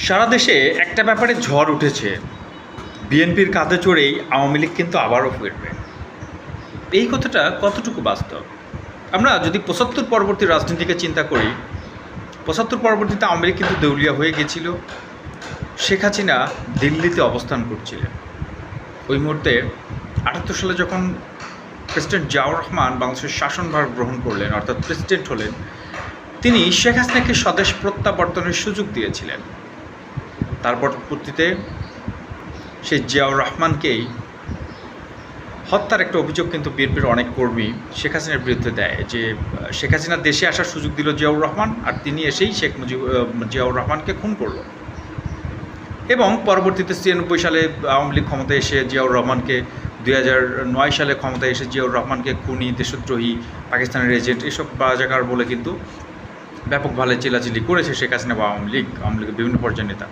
সারা দেশে একটা ব্যাপারে ঝড় উঠেছে। বিএনপির কাঁধে চড়েই আওয়ামী লীগ কিন্তু আবারও ফিরবে। এই কথাটা কতটুকু বাস্তব? আমরা যদি ৭৫ পরবর্তী রাজনীতিকে চিন্তা করি, ৭৫ পরবর্তীতে আওয়ামী লীগ কিন্তু দেউলিয়া হয়ে গেছিল। শেখ হাসিনা দিল্লিতে অবস্থান করছিলেন। ওই মুহূর্তে ৭৮ সালে যখন প্রেসিডেন্ট জিয়াউর রহমান বাংলাদেশের শাসনভার গ্রহণ করলেন, অর্থাৎ প্রেসিডেন্ট হলেন, তিনি শেখ হাসিনাকে স্বদেশ প্রত্যাবর্তনের সুযোগ দিয়েছিলেন। তার পরবর্তীতে সেই জিয়াউর রহমানকেই হত্যার একটা অভিযোগ কিন্তু বিএনপির অনেক কর্মী শেখ হাসিনার বিরুদ্ধে দেয়, যে শেখ হাসিনা দেশে আসার সুযোগ দিল জিয়াউর রহমান, আর তিনি এসেই জিয়াউর রহমানকে খুন করল। এবং পরবর্তীতে ৯৬ সালে আওয়ামী লীগ ক্ষমতায় এসে জিয়াউর রহমানকে, ২০০৯ সালে ক্ষমতায় এসে জিয়াউর রহমানকে খুনি, দেশদ্রোহী, পাকিস্তানের এজেন্ট, এসব বাজাকার বলে কিন্তু ব্যাপকভাবে চিল্লাচিল্লি করেছে শেখ হাসিনা বা আওয়ামী লীগের বিভিন্ন পর্যায়ের নেতা।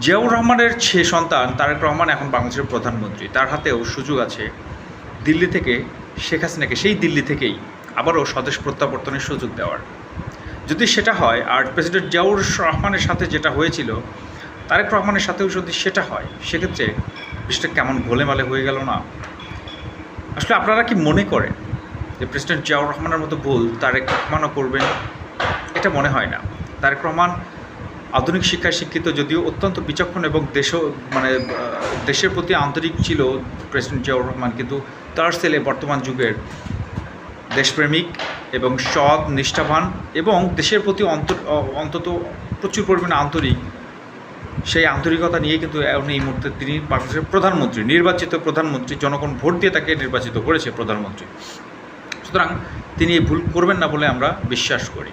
জিয়াউর রহমানের সন্তান তারেক রহমান এখন বাংলাদেশের প্রধানমন্ত্রী। তার হাতেও সুযোগ আছে দিল্লি থেকে শেখ হাসিনাকে, সেই দিল্লি থেকেই আবারও স্বদেশ প্রত্যাবর্তনের সুযোগ দেওয়ার। যদি সেটা হয়, আর প্রেসিডেন্ট জিয়াউর রহমানের সাথে যেটা হয়েছিল তারেক রহমানের সাথেও যদি সেটা হয়, সেক্ষেত্রে বিষয়টা কেমন গোলেমালে হয়ে গেল না? আসলে আপনারা কি মনে করেন যে প্রেসিডেন্ট জিয়াউর রহমানের মতো ভুল তারেক রহমানও করবেন? এটা মনে হয় না। তারেক রহমান আধুনিক শিক্ষায় শিক্ষিত, যদিও অত্যন্ত বিচক্ষণ এবং দেশের প্রতি আন্তরিক ছিল প্রেসিডেন্ট জিয়াউর রহমান, কিন্তু তার ছেলে বর্তমান যুগের দেশপ্রেমিক এবং সৎ, নিষ্ঠাবান এবং দেশের প্রতি অন্তত প্রচুর পরিমাণে আন্তরিক। সেই আন্তরিকতা নিয়ে কিন্তু এই মুহূর্তে তিনি বাংলাদেশের প্রধানমন্ত্রী, নির্বাচিত প্রধানমন্ত্রী, জনগণ ভোট দিয়ে তাকে নির্বাচিত করেছে প্রধানমন্ত্রী। সুতরাং তিনি ভুল করবেন না বলে আমরা বিশ্বাস করি।